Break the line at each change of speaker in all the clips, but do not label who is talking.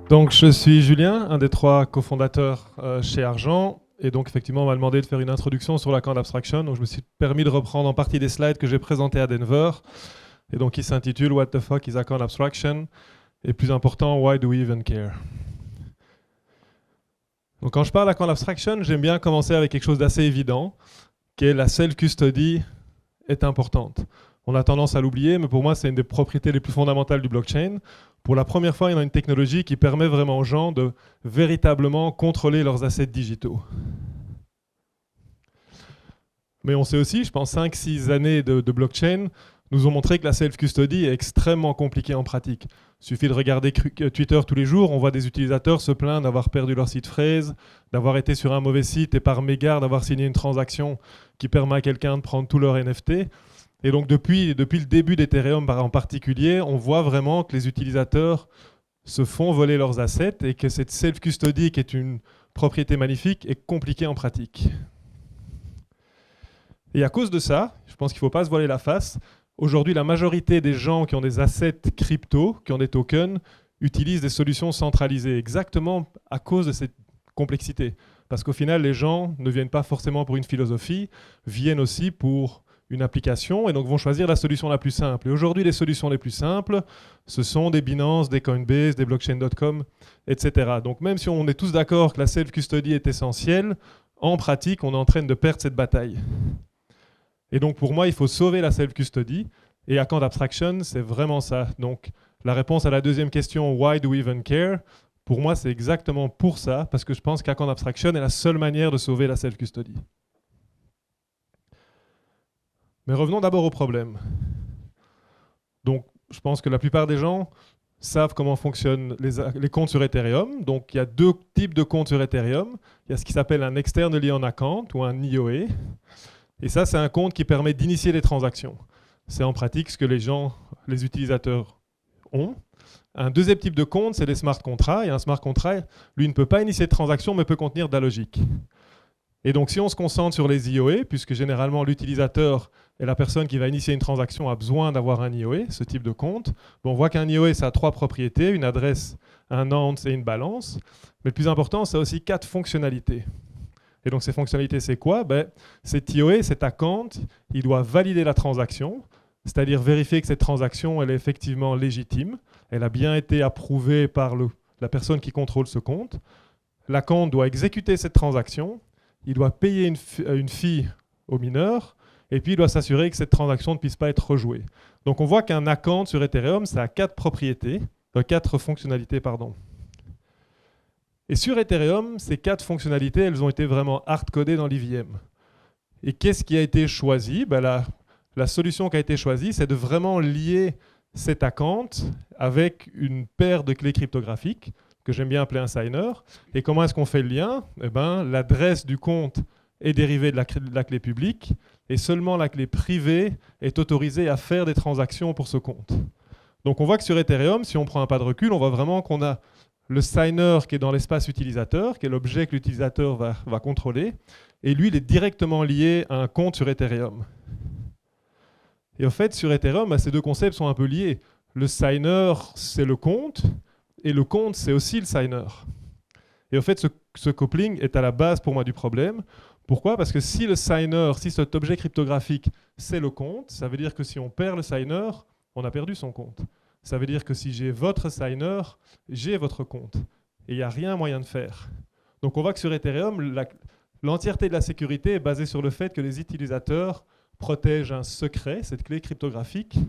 Donc, je suis Julien, un des 3 cofondateurs chez Argent. Et donc, effectivement, on m'a demandé de faire une introduction sur Lacan Abstraction. Donc, je me suis permis de reprendre en partie des slides que j'ai présentés à Denver. Et donc, qui s'intitule What the fuck is Lacan Abstraction? Et plus important, Why do we even care? Donc, quand je parle Lacan Abstraction, j'aime bien commencer avec quelque chose d'assez évident, qui est la self-custody est importante. On a tendance à l'oublier, mais pour moi, c'est une des propriétés les plus fondamentales du blockchain. Pour la première fois, il y a une technologie qui permet vraiment aux gens de véritablement contrôler leurs assets digitaux. Mais on sait aussi, je pense, 5-6 années de blockchain nous ont montré que la self-custody est extrêmement compliquée en pratique. Il suffit de regarder Twitter tous les jours, on voit des utilisateurs se plaindre d'avoir perdu leur seed phrase, d'avoir été sur un mauvais site et par mégarde d'avoir signé une transaction qui permet à quelqu'un de prendre tout leur NFT. Et donc depuis le début d'Ethereum en particulier, on voit vraiment que les utilisateurs se font voler leurs assets et que cette self-custody, qui est une propriété magnifique, est compliquée en pratique. Et à cause de ça, je pense qu'il ne faut pas se voiler la face, aujourd'hui la majorité des gens qui ont des assets crypto, qui ont des tokens, utilisent des solutions centralisées, exactement à cause de cette complexité. Parce qu'au final, les gens ne viennent pas forcément pour une philosophie, viennent aussi pour une application et donc vont choisir la solution la plus simple. Et aujourd'hui, les solutions les plus simples, ce sont des Binance, des Coinbase, des blockchain.com, etc. Donc même si on est tous d'accord que la self-custody est essentielle, en pratique, on est en train de perdre cette bataille. Et donc pour moi, il faut sauver la self-custody. Et Lacan Abstraction, c'est vraiment ça. Donc la réponse à la deuxième question, why do we even care? Pour moi, c'est exactement pour ça, parce que je pense qu'Lacan Abstraction est la seule manière de sauver la self-custody. Mais revenons d'abord au problème. Donc, je pense que la plupart des gens savent comment fonctionnent les comptes sur Ethereum. Donc, il y a 2 types de comptes sur Ethereum. Il y a ce qui s'appelle un externally on account ou un IOE. Et ça, c'est un compte qui permet d'initier les transactions. C'est en pratique ce que les utilisateurs ont. Un deuxième type de compte, c'est les smart contracts. Et un smart contract, lui, ne peut pas initier de transaction, mais peut contenir de la logique. Et donc, si on se concentre sur les IOE, puisque généralement l'utilisateur et la personne qui va initier une transaction a besoin d'avoir un IOE, ce type de compte, on voit qu'un IOE, ça a 3 propriétés, une adresse, un nonce et une balance. Mais le plus important, ça a aussi 4 fonctionnalités. Et donc, ces fonctionnalités, c'est quoi? Cet IOE, cet account, il doit valider la transaction, c'est-à-dire vérifier que cette transaction, elle est effectivement légitime, elle a bien été approuvée par la personne qui contrôle ce compte. L'account doit exécuter cette transaction, il doit payer une fee au mineur, et puis il doit s'assurer que cette transaction ne puisse pas être rejouée. Donc on voit qu'un account sur Ethereum, ça a 4 propriétés, 4 fonctionnalités, pardon. Et sur Ethereum, ces 4 fonctionnalités, elles ont été vraiment hard-codées dans l'EVM. Et qu'est-ce qui a été choisi? La solution qui a été choisie, c'est de vraiment lier cet account avec une paire de clés cryptographiques, que j'aime bien appeler un signer. Et comment est-ce qu'on fait le lien? L'adresse du compte est dérivée de la clé publique, et seulement la clé privée est autorisée à faire des transactions pour ce compte. Donc on voit que sur Ethereum, si on prend un pas de recul, on voit vraiment qu'on a le signer qui est dans l'espace utilisateur, qui est l'objet que l'utilisateur va contrôler, et lui, il est directement lié à un compte sur Ethereum. Et en fait, sur Ethereum, ces 2 concepts sont un peu liés. Le signer, c'est le compte, et le compte, c'est aussi le signer. Et en fait, ce coupling est à la base pour moi du problème. Pourquoi? Parce que si le signer, si cet objet cryptographique, c'est le compte, ça veut dire que si on perd le signer, on a perdu son compte. Ça veut dire que si j'ai votre signer, j'ai votre compte. Et il n'y a rien moyen de faire. Donc on voit que sur Ethereum, l'entièreté de la sécurité est basée sur le fait que les utilisateurs protègent un secret, cette clé cryptographique,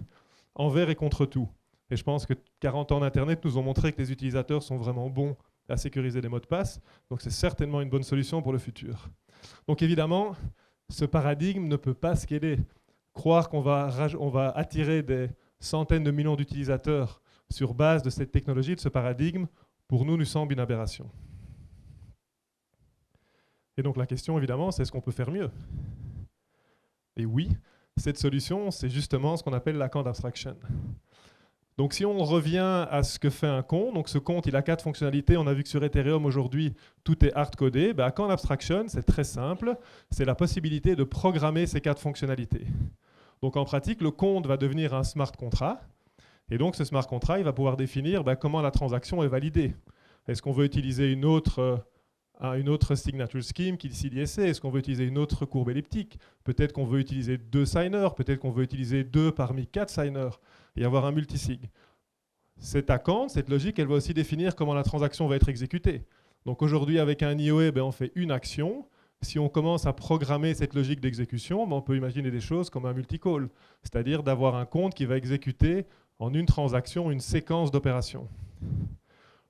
envers et contre tout. Et je pense que 40 ans d'Internet nous ont montré que les utilisateurs sont vraiment bons à sécuriser les mots de passe. Donc c'est certainement une bonne solution pour le futur. Donc évidemment, ce paradigme ne peut pas scaler. Croire qu'on va attirer des centaines de millions d'utilisateurs sur base de cette technologie, de ce paradigme, pour nous semble une aberration. Et donc la question, évidemment, c'est est-ce qu'on peut faire mieux? Et oui, cette solution, c'est justement ce qu'on appelle Lacan Abstraction. Donc si on revient à ce que fait un compte, donc ce compte, il a 4 fonctionnalités. On a vu que sur Ethereum, aujourd'hui, tout est hard-codé. Lacan Abstraction, c'est très simple. C'est la possibilité de programmer ces 4 fonctionnalités. Donc en pratique, le compte va devenir un smart contract. Et donc ce smart contract, il va pouvoir définir comment la transaction est validée. Est-ce qu'on veut utiliser une autre signature scheme qui est CDSA? Est-ce qu'on veut utiliser une autre courbe elliptique? Peut-être qu'on veut utiliser 2 signers, peut-être qu'on veut utiliser 2 parmi 4 signers et avoir un multisig. Cette ACANT, cette logique, elle va aussi définir comment la transaction va être exécutée. Donc aujourd'hui, avec un IOE, on fait une action. Si on commence à programmer cette logique d'exécution, on peut imaginer des choses comme un multicall, c'est-à-dire d'avoir un compte qui va exécuter en une transaction une séquence d'opérations.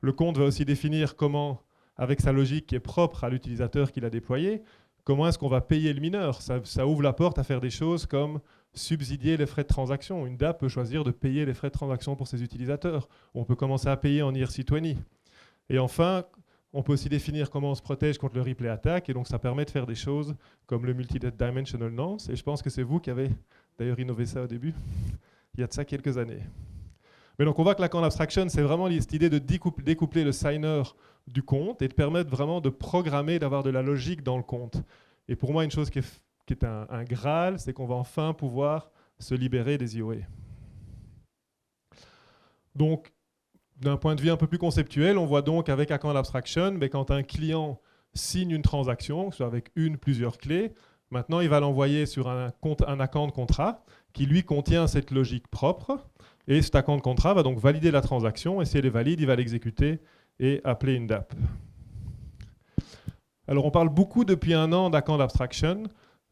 Le compte va aussi définir comment, avec sa logique qui est propre à l'utilisateur qui l'a déployé, comment est-ce qu'on va payer le mineur. Ça ouvre la porte à faire des choses comme subsidier les frais de transaction. Une DApp peut choisir de payer les frais de transaction pour ses utilisateurs. On peut commencer à payer en ERC20. Et enfin, on peut aussi définir comment on se protège contre le replay attack. Et donc, ça permet de faire des choses comme le multi-dimensional nonce. Et je pense que c'est vous qui avez d'ailleurs innové ça au début, il y a de ça quelques années. Mais donc, on voit que la ACANT abstraction, c'est vraiment cette idée de découpler le signer du compte et de permettre vraiment de programmer, d'avoir de la logique dans le compte. Et pour moi, une chose qui est un Graal, c'est qu'on va enfin pouvoir se libérer des IOE. Donc, d'un point de vue un peu plus conceptuel, on voit donc avec ACANT abstraction, quand un client signe une transaction, soit avec plusieurs clés, maintenant il va l'envoyer sur un ACANT contrat qui lui contient cette logique propre. Et cet ACANT contrat va donc valider la transaction, et si elle est valide, il va l'exécuter et appeler une DApp. Alors on parle beaucoup depuis un an d'ACANT abstraction,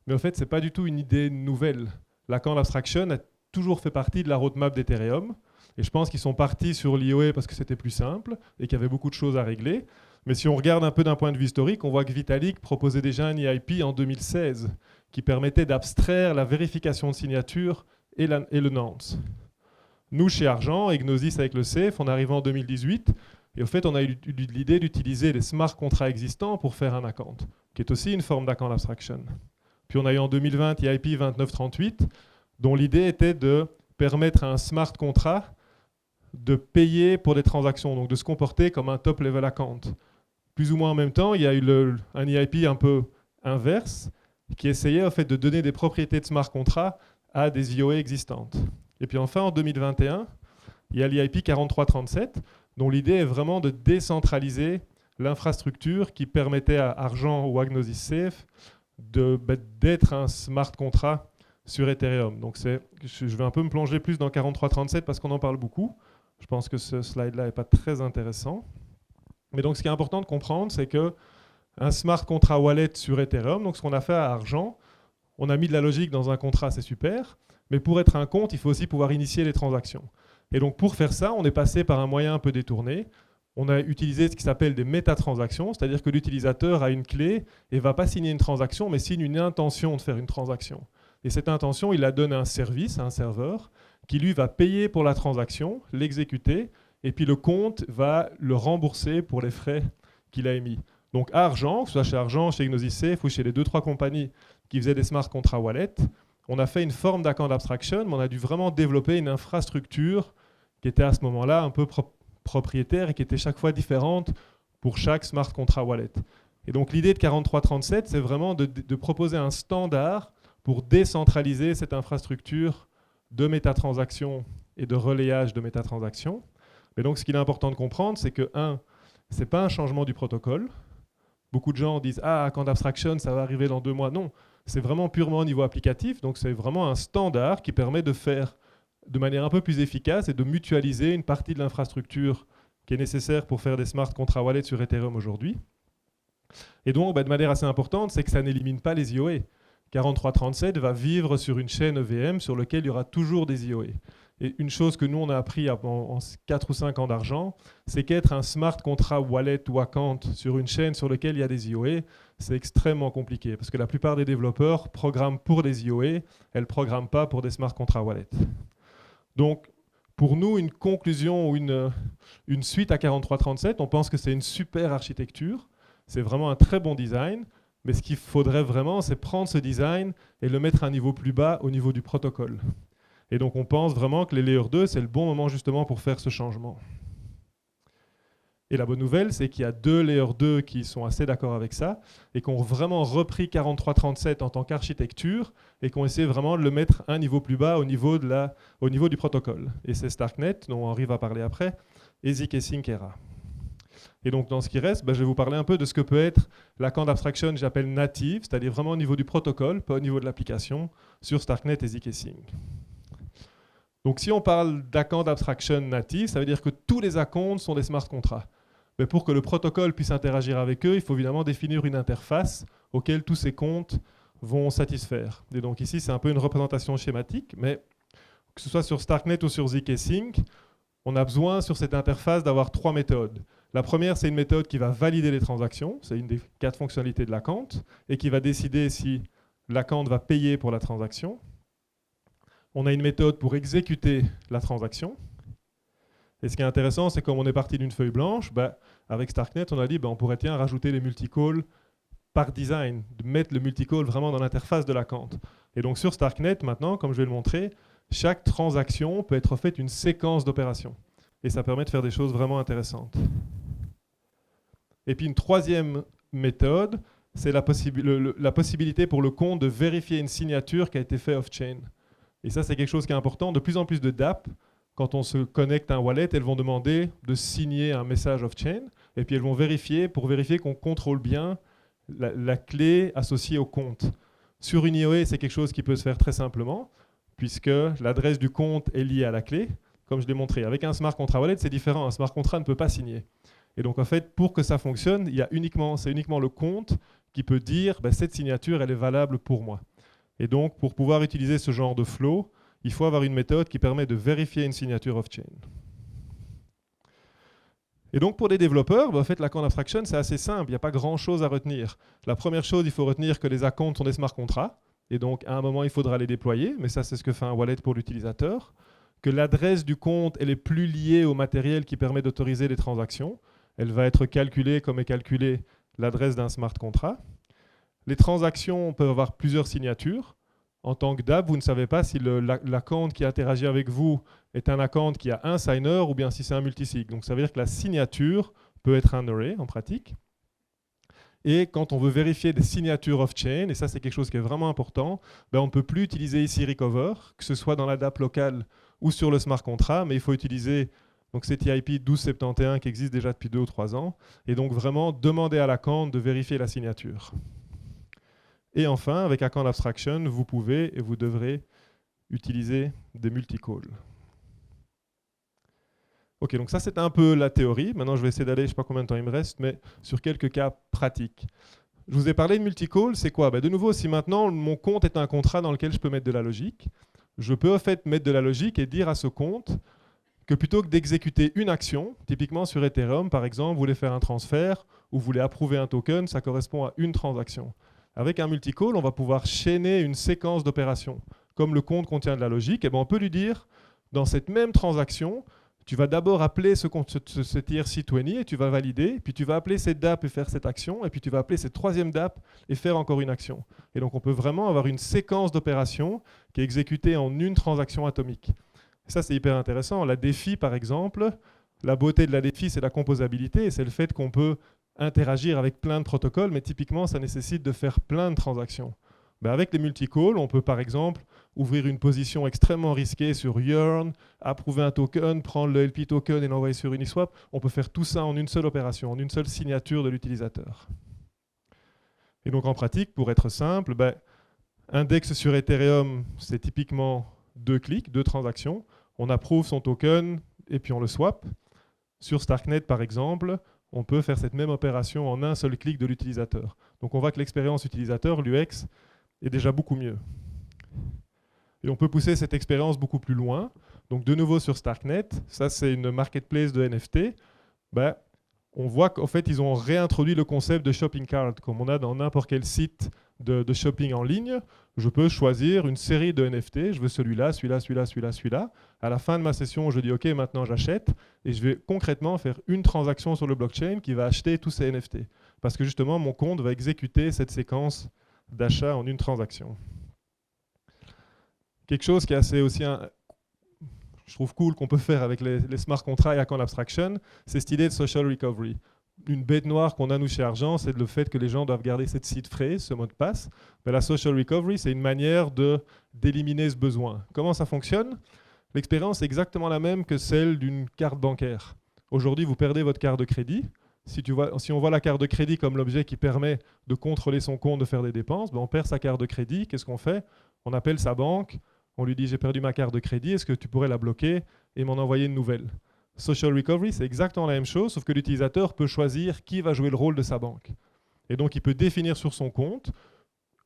mais en fait, ce n'est pas du tout une idée nouvelle. L'ACANT abstraction a toujours fait partie de la roadmap d'Ethereum, et je pense qu'ils sont partis sur l'IOE parce que c'était plus simple et qu'il y avait beaucoup de choses à régler. Mais si on regarde un peu d'un point de vue historique, on voit que Vitalik proposait déjà un EIP en 2016 qui permettait d'abstraire la vérification de signature et le nonce. Nous, chez Argent, et Gnosis avec le Safe, on est arrivé en 2018, et au fait, on a eu l'idée d'utiliser les smart contrats existants pour faire un ACANT, qui est aussi une forme d'ACANT abstraction. Puis on a eu en 2020 EIP 2938, dont l'idée était de permettre à un smart contract de payer pour des transactions, donc de se comporter comme un top-level account. Plus ou moins en même temps, il y a eu un EIP un peu inverse, qui essayait en fait de donner des propriétés de smart contract à des IOE existantes. Et puis enfin, en 2021, il y a l'EIP 4337, dont l'idée est vraiment de décentraliser l'infrastructure qui permettait à Argent ou à Gnosis Safe d'être un smart contract sur Ethereum. Donc je vais un peu me plonger plus dans 4337 parce qu'on en parle beaucoup. Je pense que ce slide-là n'est pas très intéressant. Mais donc ce qui est important de comprendre, c'est qu'un smart contract wallet sur Ethereum, donc ce qu'on a fait à Argent, on a mis de la logique dans un contrat, c'est super. Mais pour être un compte, il faut aussi pouvoir initier les transactions. Et donc pour faire ça, on est passé par un moyen un peu détourné. On a utilisé ce qui s'appelle des métatransactions, c'est-à-dire que l'utilisateur a une clé et ne va pas signer une transaction, mais signe une intention de faire une transaction. Et cette intention, il la donne à un service, à un serveur, qui lui va payer pour la transaction, l'exécuter, et puis le compte va le rembourser pour les frais qu'il a émis. Donc à Argent, que ce soit chez Argent, chez Gnosis Safe ou chez les 2-3 compagnies qui faisaient des smart contract wallet, on a fait une forme d'ACANT abstraction, mais on a dû vraiment développer une infrastructure qui était à ce moment-là un peu propriétaire et qui était chaque fois différente pour chaque smart contract wallet. Et donc l'idée de 4337, c'est vraiment de proposer un standard pour décentraliser cette infrastructure de métatransactions et de relayage de métatransactions. Mais donc ce qu'il est important de comprendre, c'est que, ce n'est pas un changement du protocole. Beaucoup de gens disent « Ah, ACANT abstraction, ça va arriver dans 2 mois ». Non, c'est vraiment purement au niveau applicatif. Donc c'est vraiment un standard qui permet de faire de manière un peu plus efficace et de mutualiser une partie de l'infrastructure qui est nécessaire pour faire des smart contract wallets sur Ethereum aujourd'hui. Et donc, de manière assez importante, c'est que ça n'élimine pas les IOE. 4337 va vivre sur une chaîne EVM sur laquelle il y aura toujours des IOE. Et une chose que nous, on a appris en 4 ou 5 ans d'argent, c'est qu'être un smart contract wallet ou account sur une chaîne sur laquelle il y a des IOE, c'est extrêmement compliqué. Parce que la plupart des développeurs programment pour des IOE, elles ne programment pas pour des smart contract wallets. Donc, pour nous, une conclusion ou une suite à 4337, on pense que c'est une super architecture. C'est vraiment un très bon design. Mais ce qu'il faudrait vraiment, c'est prendre ce design et le mettre à un niveau plus bas au niveau du protocole. Et donc on pense vraiment que les Layer 2, c'est le bon moment justement pour faire ce changement. Et la bonne nouvelle, c'est qu'il y a 2 Layer 2 qui sont assez d'accord avec ça et qui ont vraiment repris 4337 en tant qu'architecture et qui ont essayé vraiment de le mettre un niveau plus bas au niveau du protocole. Et c'est Starknet, dont Henri va parler après, et zkSync Era. Et donc dans ce qui reste, je vais vous parler un peu de ce que peut être l'account abstraction que j'appelle native, c'est-à-dire vraiment au niveau du protocole, pas au niveau de l'application, sur Starknet et zkSync. Donc si on parle d'account abstraction native, ça veut dire que tous les accounts sont des smart contracts. Mais pour que le protocole puisse interagir avec eux, il faut évidemment définir une interface auquel tous ces comptes vont satisfaire. Et donc ici, c'est un peu une représentation schématique, mais que ce soit sur Starknet ou sur zkSync, on a besoin sur cette interface d'avoir 3 méthodes. La première, c'est une méthode qui va valider les transactions, c'est une des 4 fonctionnalités de l'account, et qui va décider si l'account va payer pour la transaction. On a une méthode pour exécuter la transaction. Et ce qui est intéressant, c'est comme on est parti d'une feuille blanche, avec Starknet, on a dit on pourrait rajouter les multicalls par design, de mettre le multicall vraiment dans l'interface de l'account. Et donc sur Starknet, maintenant, comme je vais le montrer, chaque transaction peut être faite une séquence d'opérations. Et ça permet de faire des choses vraiment intéressantes. Et puis une troisième méthode, c'est la possibilité pour le compte de vérifier une signature qui a été faite off-chain. Et ça, c'est quelque chose qui est important. De plus en plus de dApp, quand on se connecte à un wallet, elles vont demander de signer un message off-chain. Et puis elles vont vérifier pour vérifier qu'on contrôle bien la clé associée au compte. Sur une IOE, c'est quelque chose qui peut se faire très simplement, puisque l'adresse du compte est liée à la clé, comme je l'ai montré. Avec un smart contract wallet, c'est différent. Un smart contract ne peut pas signer. Et donc, en fait, pour que ça fonctionne, c'est uniquement le compte qui peut dire cette signature, elle est valable pour moi. Et donc, pour pouvoir utiliser ce genre de flow, il faut avoir une méthode qui permet de vérifier une signature off-chain. Et donc, pour les développeurs, en fait, l'account abstraction, c'est assez simple. Il n'y a pas grand-chose à retenir. La première chose, il faut retenir que les accounts sont des smart contracts. Et donc, à un moment, il faudra les déployer. Mais ça, c'est ce que fait un wallet pour l'utilisateur. Que l'adresse du compte, elle est plus liée au matériel qui permet d'autoriser les transactions. Elle va être calculée comme est calculée l'adresse d'un smart contract. Les transactions peuvent avoir plusieurs signatures. En tant que dApp, vous ne savez pas si l'account qui interagit avec vous est un account qui a un signer ou bien si c'est un multisig. Donc ça veut dire que la signature peut être un array en pratique. Et quand on veut vérifier des signatures off-chain, et ça c'est quelque chose qui est vraiment important, on ne peut plus utiliser ici Recover, que ce soit dans la dApp locale ou sur le smart contract, mais il faut utiliser donc CTIP 1271 qui existe déjà depuis 2 ou 3 ans, et donc vraiment demander à l'account de vérifier la signature. Et enfin, avec Account Abstraction, vous pouvez et vous devrez utiliser des multicalls. Ok, donc ça c'est un peu la théorie. Maintenant je vais essayer d'aller, je ne sais pas combien de temps il me reste, mais sur quelques cas pratiques. Je vous ai parlé de multicall, c'est quoi? De nouveau, si maintenant mon compte est un contrat dans lequel je peux mettre de la logique, je peux en fait mettre de la logique et dire à ce compte que plutôt que d'exécuter une action, typiquement sur Ethereum par exemple, vous voulez faire un transfert ou vous voulez approuver un token, ça correspond à une transaction. Avec un multicall, on va pouvoir chaîner une séquence d'opérations. Comme le compte contient de la logique, on peut lui dire, dans cette même transaction, tu vas d'abord appeler ce ERC20 et tu vas valider, puis tu vas appeler cette dApp et faire cette action, et puis tu vas appeler cette troisième dApp et faire encore une action. Et donc on peut vraiment avoir une séquence d'opérations qui est exécutée en une transaction atomique. Et ça c'est hyper intéressant. La défi par exemple, la beauté de la défi c'est la composabilité, et c'est le fait qu'on peut interagir avec plein de protocoles, mais typiquement, ça nécessite de faire plein de transactions. Avec les multicalls, on peut par exemple ouvrir une position extrêmement risquée sur Yearn, approuver un token, prendre le LP token et l'envoyer sur Uniswap. On peut faire tout ça en une seule opération, en une seule signature de l'utilisateur. Et donc en pratique, pour être simple, index sur Ethereum, c'est typiquement 2 clics, 2 transactions. On approuve son token et puis on le swap. Sur Starknet, par exemple, on peut faire cette même opération en un seul clic de l'utilisateur. Donc on voit que l'expérience utilisateur, l'UX, est déjà beaucoup mieux. Et on peut pousser cette expérience beaucoup plus loin. Donc de nouveau sur Starknet, ça c'est une marketplace de NFT. On voit qu'en fait ils ont réintroduit le concept de shopping cart, comme on a dans n'importe quel site de shopping en ligne. Je peux choisir une série de NFT, je veux celui-là, celui-là, celui-là, celui-là, celui-là. À la fin de ma session, je dis OK, maintenant j'achète, et je vais concrètement faire une transaction sur le blockchain qui va acheter tous ces NFT. Parce que justement, mon compte va exécuter cette séquence d'achat en une transaction. Quelque chose qui est assez aussi, je trouve cool qu'on peut faire avec les smart contracts et Account Abstraction, c'est cette idée de social recovery. Une bête noire qu'on a nous chez Argent, c'est le fait que les gens doivent garder cette seed phrase, ce mot de passe. Mais la social recovery, c'est une manière d'éliminer ce besoin. Comment ça fonctionne? L'expérience est exactement la même que celle d'une carte bancaire. Aujourd'hui, vous perdez votre carte de crédit. Si on voit la carte de crédit comme l'objet qui permet de contrôler son compte, de faire des dépenses, ben on perd sa carte de crédit. Qu'est-ce qu'on fait? On appelle sa banque, on lui dit j'ai perdu ma carte de crédit, est-ce que tu pourrais la bloquer et m'en envoyer une nouvelle? Social recovery, c'est exactement la même chose, sauf que l'utilisateur peut choisir qui va jouer le rôle de sa banque. Et donc il peut définir sur son compte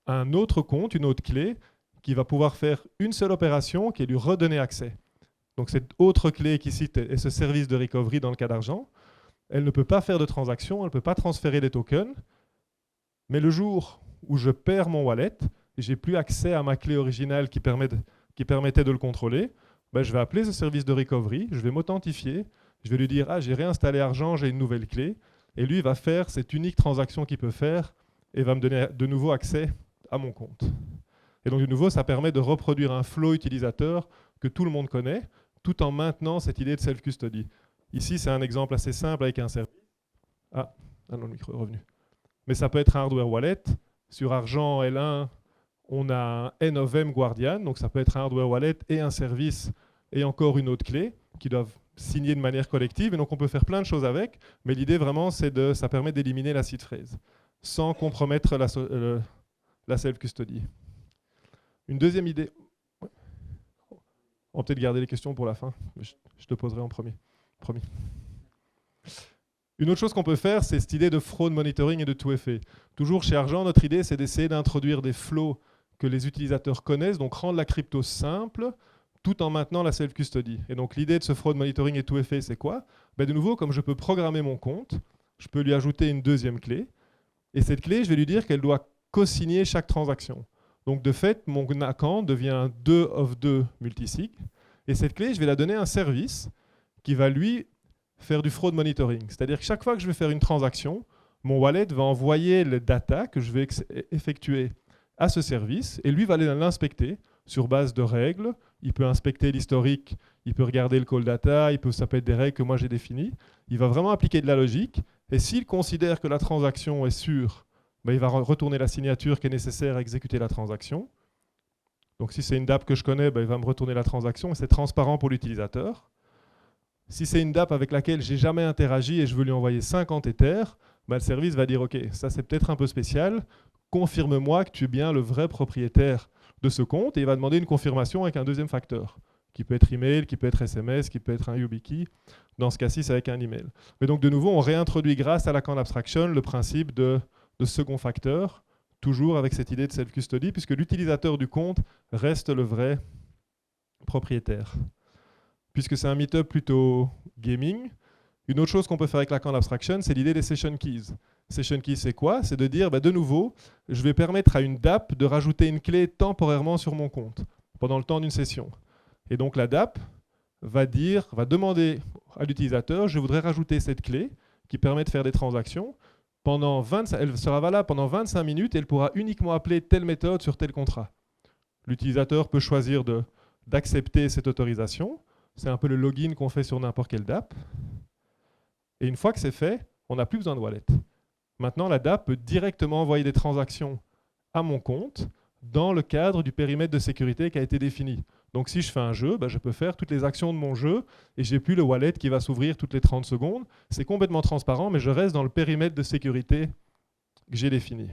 un autre compte, une autre clé, qui va pouvoir faire une seule opération qui est lui redonner accès. Donc cette autre clé qui cite est ce service de recovery dans le cas d'argent. Elle ne peut pas faire de transaction, elle ne peut pas transférer des tokens. Mais le jour où je perds mon wallet et j'ai plus accès à ma clé originale qui permettait de le contrôler, ben je vais appeler ce service de recovery, je vais m'authentifier, je vais lui dire ah j'ai réinstallé argent, j'ai une nouvelle clé, et lui va faire cette unique transaction qu'il peut faire et va me donner de nouveau accès à mon compte. Et donc de nouveau, ça permet de reproduire un flow utilisateur que tout le monde connaît, tout en maintenant cette idée de self-custody. Ici, c'est un exemple assez simple avec un service. Ah non, le micro est revenu. Mais ça peut être un hardware wallet. Sur Argent L1, on a un N of M Guardian, donc ça peut être un hardware wallet et un service et encore une autre clé qui doivent signer de manière collective. Et donc on peut faire plein de choses avec, mais l'idée vraiment, ça permet d'éliminer la seed phrase sans compromettre la self-custody. Une deuxième idée. On va peut-être garder les questions pour la fin. Je te poserai en premier. Promis. Une autre chose qu'on peut faire, c'est cette idée de fraud monitoring et de tout effet. Toujours chez Argent, notre idée, c'est d'essayer d'introduire des flows que les utilisateurs connaissent, donc rendre la crypto simple, tout en maintenant la self-custody. Et donc l'idée de ce fraud monitoring et tout effet, c'est quoi? Ben, de nouveau, comme je peux programmer mon compte, je peux lui ajouter une deuxième clé. Et cette clé, je vais lui dire qu'elle doit co-signer chaque transaction. Donc de fait, mon account devient un 2 of 2 multisig. Et cette clé, je vais la donner à un service qui va lui faire du fraud monitoring. C'est-à-dire que chaque fois que je vais faire une transaction, mon wallet va envoyer le data que je vais effectuer à ce service et lui va aller l'inspecter sur base de règles. Il peut inspecter l'historique, il peut regarder le call data, ça peut être des règles que moi j'ai définies. Il va vraiment appliquer de la logique et s'il considère que la transaction est sûre, ben il va retourner la signature qui est nécessaire à exécuter la transaction. Donc si c'est une DApp que je connais, ben il va me retourner la transaction et c'est transparent pour l'utilisateur. Si c'est une DApp avec laquelle j'ai jamais interagi et je veux lui envoyer 50 Ethers, ben le service va dire ok, ça c'est peut-être un peu spécial, confirme-moi que tu es bien le vrai propriétaire de ce compte et il va demander une confirmation avec un deuxième facteur qui peut être email, qui peut être SMS, qui peut être un YubiKey. Dans ce cas-ci, c'est avec un email. Mais donc de nouveau, on réintroduit grâce à Lacan Abstraction le principe de second facteur, toujours avec cette idée de self-custody, puisque l'utilisateur du compte reste le vrai propriétaire. Puisque c'est un meet-up plutôt gaming, une autre chose qu'on peut faire avec Lacan Abstraction, c'est l'idée des session keys. Session keys, c'est quoi? C'est de dire, de nouveau, je vais permettre à une DApp de rajouter une clé temporairement sur mon compte, pendant le temps d'une session. Et donc la DApp va demander à l'utilisateur, je voudrais rajouter cette clé qui permet de faire des transactions. Elle sera valable pendant 25 minutes et elle pourra uniquement appeler telle méthode sur tel contrat. L'utilisateur peut choisir d'accepter cette autorisation. C'est un peu le login qu'on fait sur n'importe quelle DApp. Et une fois que c'est fait, on n'a plus besoin de wallet. Maintenant, la DApp peut directement envoyer des transactions à mon compte dans le cadre du périmètre de sécurité qui a été défini. Donc si je fais un jeu, je peux faire toutes les actions de mon jeu et je n'ai plus le wallet qui va s'ouvrir toutes les 30 secondes. C'est complètement transparent, mais je reste dans le périmètre de sécurité que j'ai défini.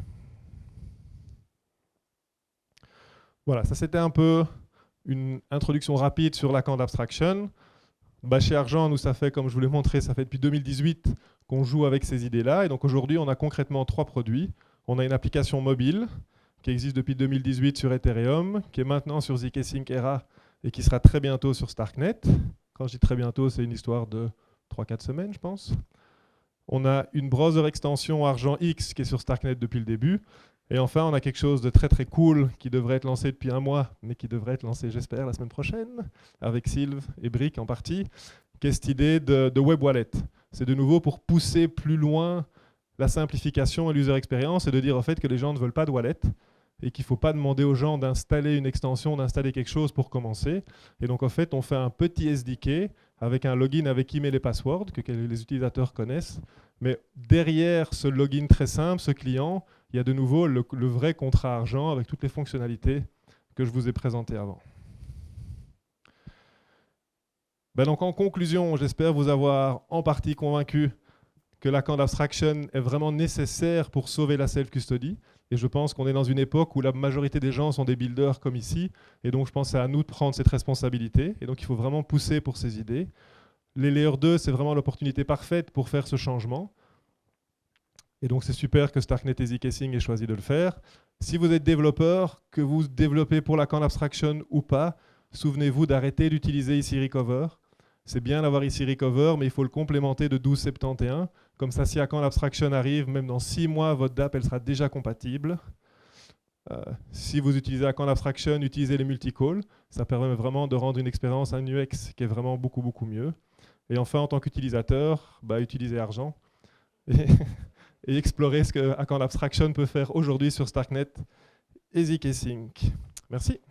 Voilà, ça c'était un peu une introduction rapide sur Lacan Abstraction. Chez Argent, nous, ça fait, comme je vous l'ai montré, ça fait depuis 2018 qu'on joue avec ces idées-là. Et donc aujourd'hui, on a concrètement 3 produits. On a une application mobile qui existe depuis 2018 sur Ethereum, qui est maintenant sur zkSync Era et qui sera très bientôt sur Starknet. Quand je dis très bientôt, c'est une histoire de 3-4 semaines, je pense. On a une browser extension Argent X qui est sur Starknet depuis le début. Et enfin, on a quelque chose de très très cool qui devrait être lancé depuis un mois, mais qui devrait être lancé, j'espère, la semaine prochaine, avec Sylve et Brick en partie, qui est cette idée de web wallet. C'est de nouveau pour pousser plus loin la simplification et l'user experience et de dire en fait que les gens ne veulent pas de wallet et qu'il ne faut pas demander aux gens d'installer une extension, d'installer quelque chose pour commencer. Et donc en fait, on fait un petit SDK avec un login avec email et password que les utilisateurs connaissent. Mais derrière ce login très simple, ce client, il y a de nouveau le vrai contrat argent avec toutes les fonctionnalités que je vous ai présentées avant. Donc en conclusion, j'espère vous avoir en partie convaincu que Lacan Abstraction est vraiment nécessaire pour sauver la self-custody. Et je pense qu'on est dans une époque où la majorité des gens sont des builders comme ici. Et donc, je pense que c'est à nous de prendre cette responsabilité. Et donc, il faut vraiment pousser pour ces idées. Les Layer 2, c'est vraiment l'opportunité parfaite pour faire ce changement. Et donc, c'est super que Starknet et zkSync aient choisi de le faire. Si vous êtes développeur, que vous développez pour Lacan Abstraction ou pas, souvenez-vous d'arrêter d'utiliser ici Recover. C'est bien d'avoir ici Recover, mais il faut le complémenter de 1271. Comme ça, si Lacan Abstraction arrive, même dans 6 mois, votre DApp elle sera déjà compatible. Si vous utilisez Lacan Abstraction, utilisez les multicalls. Ça permet vraiment de rendre une expérience, un UX qui est vraiment beaucoup, beaucoup mieux. Et enfin, en tant qu'utilisateur, utilisez Argent. Et explorer ce que Lacan Abstraction peut faire aujourd'hui sur Starknet et zkSync. Merci.